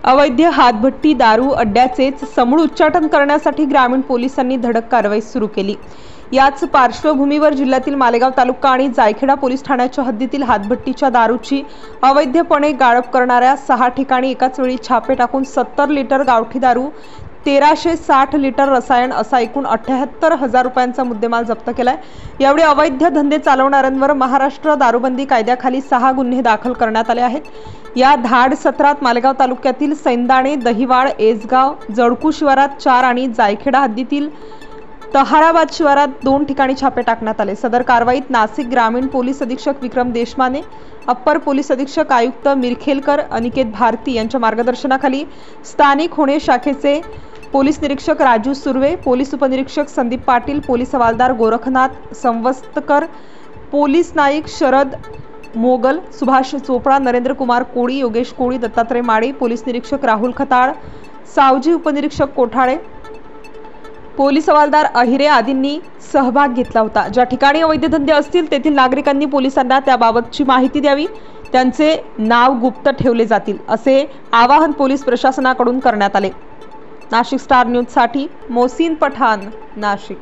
अवैध हातभट्टी दारू अड्ड्याचेच समूळ उच्चाटन करण्यासाठी ग्रामीण पोलिसांनी धडक कारवाई सुरू केली। याच पार्श्वभूमीवर जिल्ह्यातील मालेगाव तालुका आणि जायखेडा पोलीस ठाण्याच्या हद्दीतील हातभट्टीच्या दारूची अवैधपणे गाळप करणाऱ्या 6 ठिकाणी एकाच वेळी छापे टाकून 70 लिटर गावठी दारू, 1360 लिटर रसायन असा एकूण 78,000 रुपयांचा मुद्देमाल जप्त केलाय। यावेळी अवैध धंदे चालवणाऱ्यांवर महाराष्ट्र दारूबंदी कायद्याखाली 6 गुन्हे दाखल करण्यात आले आहेत। या धाड सत्रात मालेगाव तालुक्यातील सैंदाणे, दहिवाड, एसगाव, जळकू शिवारात 4 आणि जायखेडा हद्दीतील तहाराबाद शिवारात 2 ठिकाणी छापे टाकण्यात आले। सदर कारवाईत नाशिक ग्रामीण पोलीस अधीक्षक विक्रम देशमाने, अप्पर पोलीस अधीक्षक आयुक्त मिरखेलकर, अनिकेत भारती यांच्या मार्गदर्शनाखाली स्थानिक होणे शाखेचे पोलीस निरीक्षक राजू सुर्वे, पोलीस उपनिरीक्षक संदीप पाटील, पोलीस हवालदार गोरखनाथ संवस्तकर, पोलीस नाईक शरद मोगल, सुभाष चोपडा, नरेंद्र कुमार कोळी, योगेश कोळी, दत्तात्रय माडे, पोलीस निरीक्षक राहुल खताळ, सावजी उपनिरीक्षक कोठाळे, पोलीस हवालदार अहिरे आदींनी सहभाग घेतला होता। ज्या ठिकाणी अवैध धंदे असतील तेथील नागरिकांनी पोलिसांना त्याबाबतची माहिती द्यावी, त्यांचे नाव गुप्त ठेवले जातील असे आवाहन पोलीस प्रशासनाकडून करण्यात आले। नाशिक स्टार न्यूज साठी मोहसिन पठाण, नाशिक।